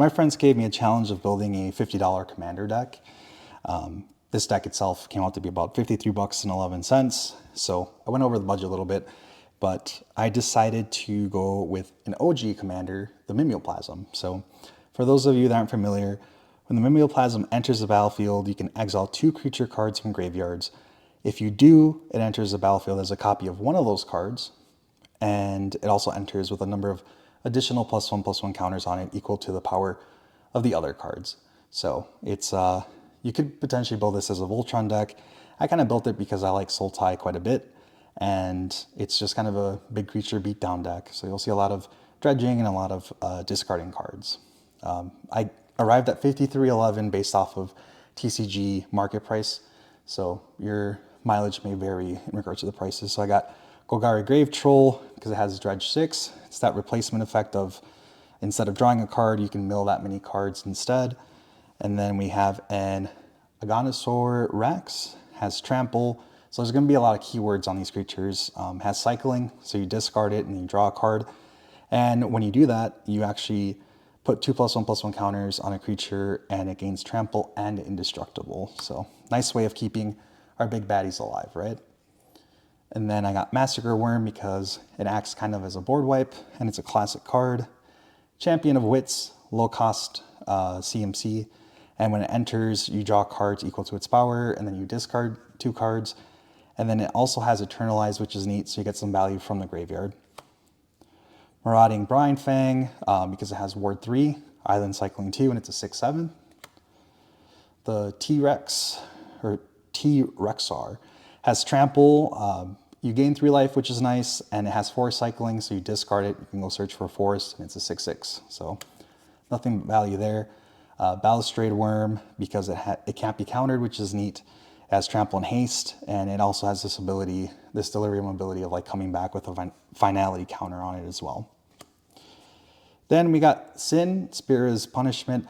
My friends gave me a challenge of building a $50 commander deck. This deck itself came out to be about 53 bucks and 11 cents. So I went over the budget a little bit, but I decided to go with an OG commander, the Mimeoplasm. So for those of you that aren't familiar, when the Mimeoplasm enters the battlefield, you can exile 2 creature cards from graveyards. If you do, it enters the battlefield as a copy of one of those cards, and it also enters with a number of additional +1/+1 counters on it equal to the power of the other cards. So it's you could potentially build this as a Voltron deck. I kind of built it because I like sultai quite a bit, and it's just kind of a big creature beatdown deck. So you'll see a lot of dredging and a lot of discarding cards. I arrived at 53.11 based off of TCG market price, so your mileage may vary in regards to the prices. So I got Golgari Grave Troll because it has Dredge 6. It's that replacement effect of instead of drawing a card, you can mill that many cards instead. And then we have an Aganosaur Rex, has Trample. So there's going to be a lot of keywords on these creatures. Has Cycling, so you discard it and you draw a card. And when you do that, you actually put 2 +1/+1 counters on a creature and it gains Trample and Indestructible. So nice way of keeping our big baddies alive, right? And then I got Massacre Worm because it acts kind of as a board wipe and it's a classic card. Champion of Wits, low cost CMC. And when it enters, you draw cards equal to its power and then you discard 2 cards. And then it also has Eternalize, which is neat, so you get some value from the graveyard. Marauding Brine Fang because it has Ward 3, Island Cycling 2, and it's a 6/7. The T-Rex, or T-Rexar, has Trample. You gain 3 life, which is nice, and it has Forest Cycling, so you discard it. You can go search for a forest, and it's a 6/6. So nothing but value there. Balustrade Worm, because it can't be countered, which is neat. It has Trample and Haste, and it also has this ability, this Delirium ability of like coming back with a Finality counter on it as well. Then we got Sin, Spira's Punishment.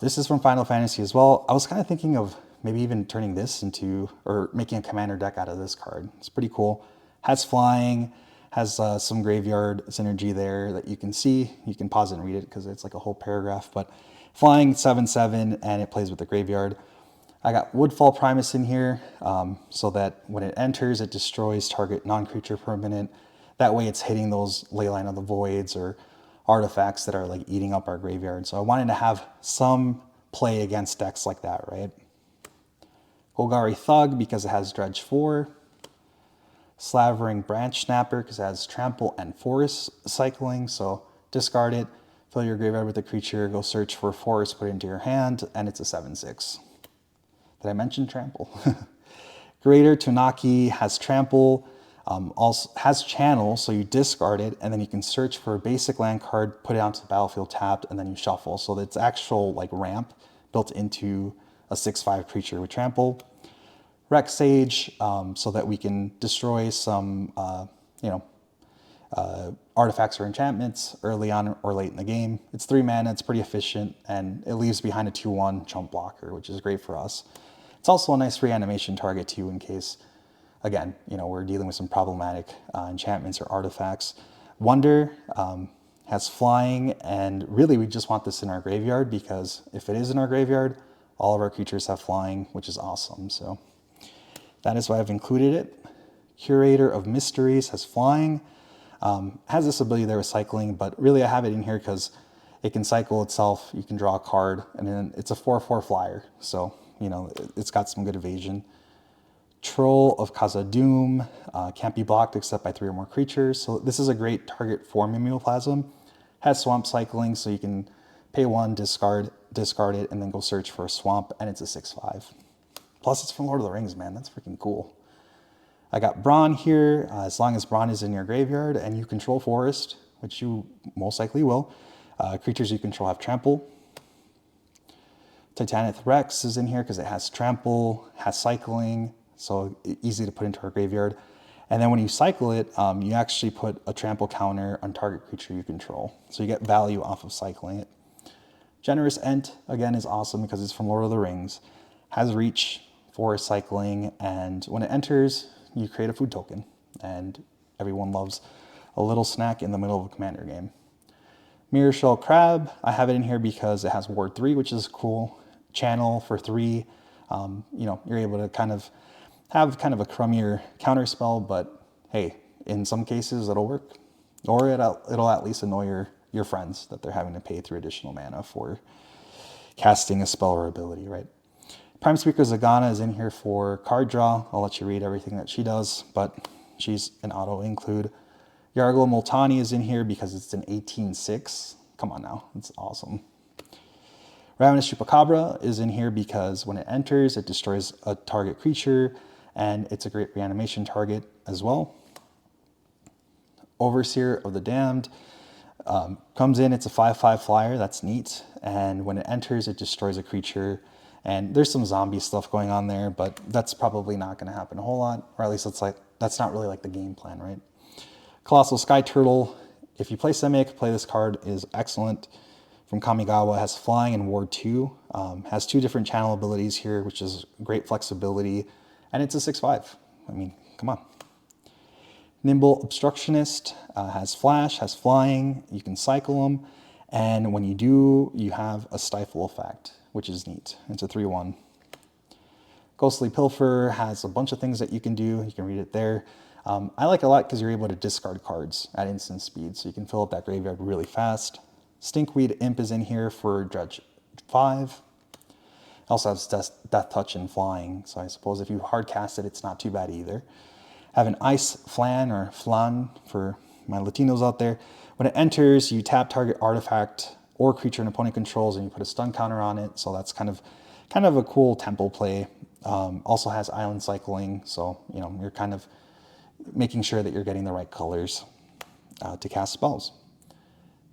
This is from Final Fantasy as well. I was kind of thinking of maybe even turning this into, or making a commander deck out of this card. It's pretty cool. Has flying, has some graveyard synergy there that you can see. You can pause it and read it because it's like a whole paragraph, but flying 7/7 and it plays with the graveyard. I got Woodfall Primus in here so that when it enters, it destroys target non-creature permanent. That way it's hitting those Leyline of the Voids or artifacts that are like eating up our graveyard. So I wanted to have some play against decks like that, right? Golgari Thug because it has Dredge 4. Slavering Branch Snapper because it has Trample and Forest Cycling. So discard it, fill your graveyard with a creature, go search for a forest, put it into your hand, and it's a 7/6. Did I mention Trample? Greater Tunaki has Trample, also has Channel, so you discard it, and then you can search for a basic land card, put it onto the battlefield tapped, and then you shuffle. So it's actual like ramp built into a 6/5 creature with Trample. Rex Sage, so that we can destroy some, artifacts or enchantments early on or late in the game. It's 3 mana, it's pretty efficient, and it leaves behind a 2/1 chump blocker, which is great for us. It's also a nice reanimation target too, in case, again, we're dealing with some problematic enchantments or artifacts. Wonder has flying, and really we just want this in our graveyard because if it is in our graveyard, all of our creatures have flying, which is awesome. So that is why I've included it. Curator of Mysteries has flying. Has this ability there with cycling, but really I have it in here because it can cycle itself. You can draw a card, and then it's a 4/4 flyer. So, it's got some good evasion. Troll of Khazad-dûm can't be blocked except by 3 or more creatures. So this is a great target for Mimeoplasm. Has Swamp Cycling, so you can pay 1, discard it, and then go search for a swamp, and it's a 6/5. Plus, it's from Lord of the Rings, man. That's freaking cool. I got Brawn here. As long as Brawn is in your graveyard and you control Forest, which you most likely will, creatures you control have Trample. Titanith Rex is in here because it has Trample, has Cycling, so easy to put into our graveyard. And then when you cycle it, you actually put a Trample counter on target creature you control. So you get value off of cycling it. Generous Ent, again, is awesome because it's from Lord of the Rings. Has Reach, Forest Cycling, and when it enters, you create a food token. And everyone loves a little snack in the middle of a commander game. Mirror Shell Crab, I have it in here because it has Ward 3, which is cool. Channel for 3. You know, you're able to kind of have kind of a crummier counter spell, but hey, in some cases it'll work. Or it'll at least annoy your friends that they're having to pay 3 additional mana for casting a spell or ability, right? Prime Speaker Zagana is in here for card draw. I'll let you read everything that she does, but she's an auto include. Yargul Multani is in here because it's an 18/6. Come on now, it's awesome. Ravenous Chupacabra is in here because when it enters, it destroys a target creature, and it's a great reanimation target as well. Overseer of the Damned comes in, it's a 5/5 flyer, that's neat, and when it enters, it destroys a creature, and there's some zombie stuff going on there, but that's probably not going to happen a whole lot, or at least that's not really like the game plan, right? Colossal Sky Turtle, if you play Simic, play this card, is excellent. From Kamigawa, has flying and Ward 2, has 2 different channel abilities here, which is great flexibility, and it's a 6/5. I mean, come on. Nimble Obstructionist has flash, has flying, you can cycle them, and when you do, you have a stifle effect, which is neat. It's a 3/1. Ghostly Pilfer has a bunch of things that you can do. You can read it there. I like it a lot because you're able to discard cards at instant speed, so you can fill up that graveyard really fast. Stinkweed Imp is in here for Dredge 5. Also has Death Touch and Flying, so I suppose if you hard cast it, it's not too bad either. Have an Ice Flan or Flan for my Latinos out there. When it enters, you tap target artifact or creature an opponent controls, and you put a stun counter on it. So that's kind of a cool tempo play. Also has island cycling, so you know you're kind of making sure that you're getting the right colors to cast spells.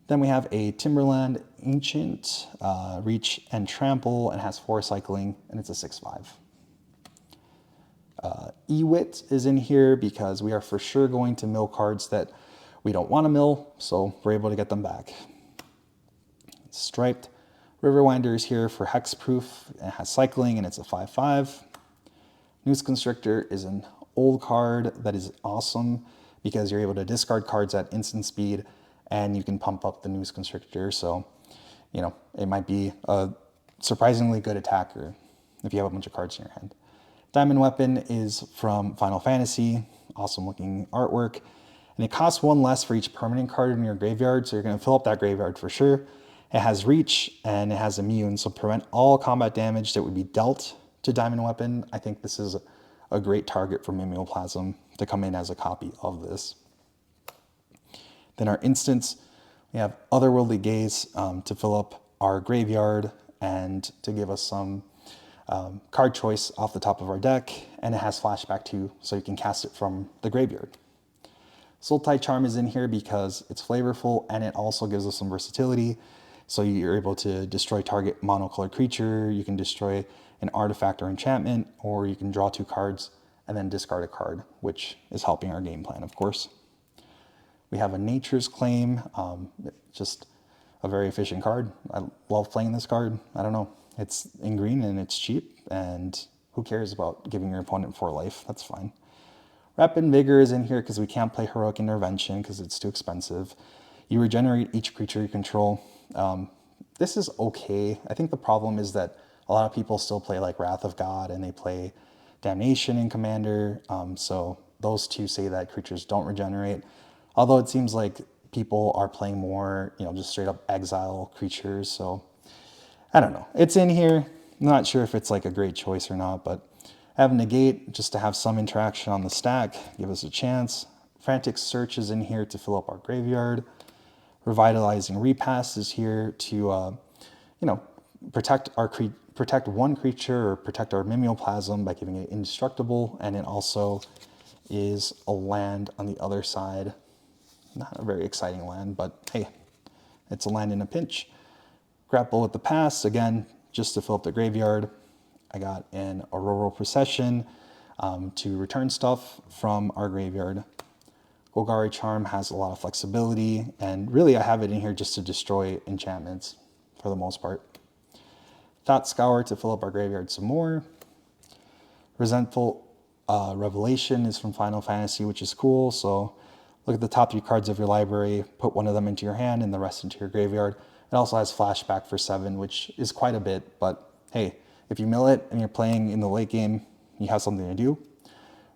Then we have a Timberland Ancient, Reach and Trample, and has 4 cycling, and it's a 6/5. Ewit is in here because we are for sure going to mill cards that we don't want to mill, so we're able to get them back. Striped Riverwinder is here for Hexproof. It has cycling, and it's a 5/5. Noose Constrictor is an old card that is awesome because you're able to discard cards at instant speed, and you can pump up the Noose Constrictor, so you know it might be a surprisingly good attacker if you have a bunch of cards in your hand. Diamond Weapon is from Final Fantasy, awesome looking artwork, and it costs 1 less for each permanent card in your graveyard, so you're going to fill up that graveyard for sure. It has Reach, and it has Immune, so prevent all combat damage that would be dealt to Diamond Weapon. I think this is a great target for Mimeoplasm to come in as a copy of this. Then our instants, we have Otherworldly Gaze to fill up our graveyard and to give us some card choice off the top of our deck, and it has Flashback too, so you can cast it from the graveyard. Sultai Charm is in here because it's flavorful, and it also gives us some versatility, so you're able to destroy target monocolored creature, you can destroy an artifact or enchantment, or you can draw 2 cards and then discard a card, which is helping our game plan, of course. We have a Nature's Claim, just a very efficient card. I love playing this card. I don't know. It's in green and it's cheap, and who cares about giving your opponent 4 life? That's fine. Rapid Vigor is in here because we can't play Heroic Intervention because it's too expensive. You regenerate each creature you control. This is okay. I think the problem is that a lot of people still play like Wrath of God, and they play Damnation in Commander. So those 2 say that creatures don't regenerate. Although it seems like people are playing more, you know, just straight up exile creatures. So I don't know. It's in here. I'm not sure if it's like a great choice or not, but have Negate just to have some interaction on the stack, give us a chance. Frantic Search is in here to fill up our graveyard. Revitalizing Repass is here to, you know, protect 1 creature or protect our Mimeoplasm by giving it indestructible, and it also is a land on the other side. Not a very exciting land, but hey, it's a land in a pinch. Grapple with the Past, again, just to fill up the graveyard. I got an Auroral Procession to return stuff from our graveyard. Golgari Charm has a lot of flexibility, and really I have it in here just to destroy enchantments for the most part. Thought Scour to fill up our graveyard some more. Resentful Revelation is from Final Fantasy, which is cool, so look at the top 3 cards of your library, put one of them into your hand and the rest into your graveyard. It also has flashback for 7, which is quite a bit, but hey, if you mill it and you're playing in the late game, you have something to do.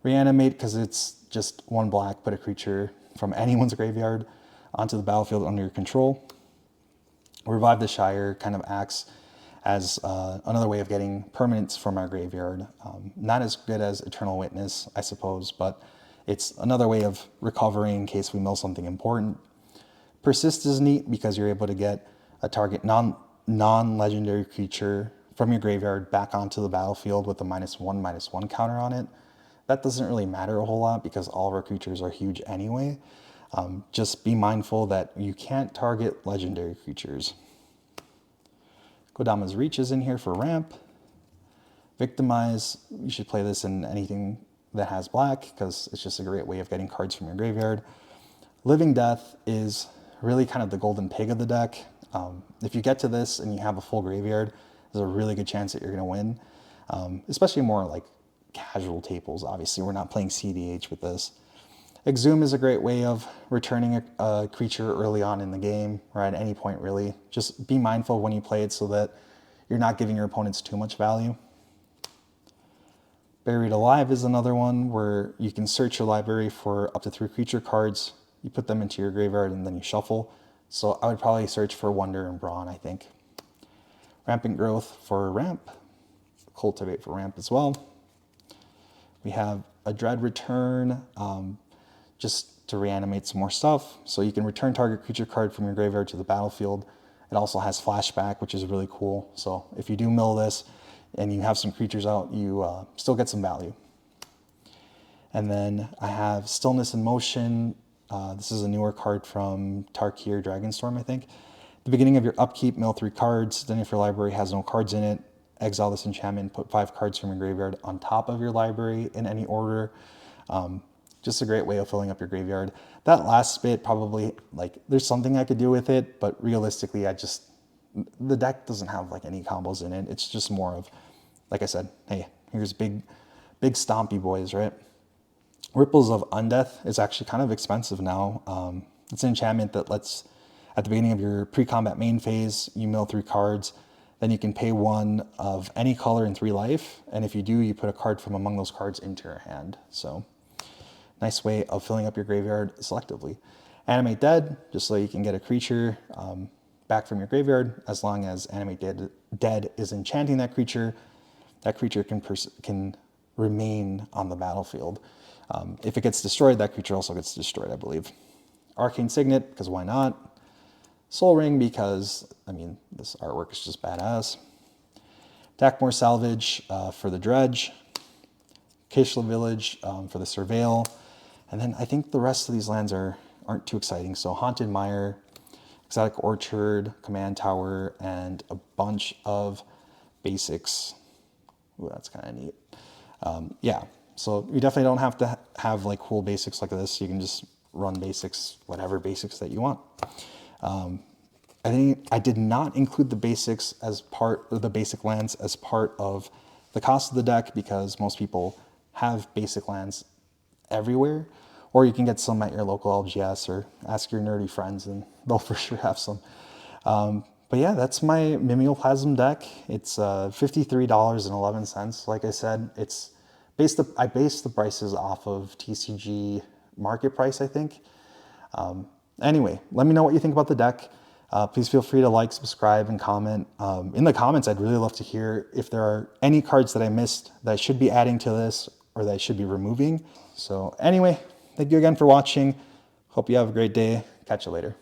Reanimate, because it's just 1 black, put a creature from anyone's graveyard onto the battlefield under your control. Revive the Shire kind of acts as another way of getting permanents from our graveyard. Not as good as Eternal Witness, I suppose, but it's another way of recovering in case we mill something important. Persist is neat because you're able to get a target non-legendary creature from your graveyard back onto the battlefield with a -1/-1 counter on it. That doesn't really matter a whole lot because all of our creatures are huge anyway. Just be mindful that you can't target legendary creatures. Kodama's Reach is in here for ramp. Victimize, you should play this in anything that has black because it's just a great way of getting cards from your graveyard. Living Death is really kind of the golden pig of the deck. If you get to this and you have a full graveyard, there's a really good chance that you're going to win, especially more like casual tables. Obviously, we're not playing CDH with this. Exhume is a great way of returning a creature early on in the game, or at any point really. Just be mindful when you play it so that you're not giving your opponents too much value. Buried Alive is another one where you can search your library for up to 3 creature cards, you put them into your graveyard, and then you shuffle. So I would probably search for Wonder and Brawn, I think. Rampant Growth for ramp. Cultivate for ramp as well. We have a Dread Return, just to reanimate some more stuff. So you can return target creature card from your graveyard to the battlefield. It also has flashback, which is really cool. So if you do mill this and you have some creatures out, you still get some value. And then I have Stillness in Motion. This is a newer card from Tarkir Dragonstorm, I think. At the beginning of your upkeep, mill 3 cards. Then if your library has no cards in it, exile this enchantment, put 5 cards from your graveyard on top of your library in any order. Just a great way of filling up your graveyard. That last bit probably, like, there's something I could do with it, but realistically, the deck doesn't have like any combos in it. It's just more of, like I said, hey, here's big stompy boys, right? Ripples of Undeath is actually kind of expensive now. It's an enchantment that lets, at the beginning of your pre-combat main phase, you mill 3 cards, then you can pay 1 of any color and 3 life, and if you do, you put a card from among those cards into your hand. So nice way of filling up your graveyard selectively. Animate Dead, just so you can get a creature back from your graveyard. As long as Animate Dead is enchanting that creature can remain on the battlefield. If it gets destroyed, that creature also gets destroyed, I believe. Arcane Signet, because why not? Soul Ring, because, I mean, this artwork is just badass. Dakmor Salvage for the Dredge. Kishla Village for the Surveil. And then I think the rest of these lands aren't too exciting. So Haunted Mire, Exotic Orchard, Command Tower, and a bunch of basics. Ooh, that's kind of neat. Yeah, so you definitely don't have to have like cool basics like this. You can just run basics, whatever basics that you want. I think I did not include the basics as part of the basic lands as part of the cost of the deck because most people have basic lands everywhere, or you can get some at your local LGS or ask your nerdy friends and they'll for sure have some. But yeah, that's my Mimeoplasm deck. It's $53.11. Like I said, I based the prices off of TCG market price, I think. Anyway, let me know what you think about the deck. Please feel free to like, subscribe, and comment. In the comments, I'd really love to hear if there are any cards that I missed that I should be adding to this or that I should be removing. So anyway, thank you again for watching. Hope you have a great day. Catch you later.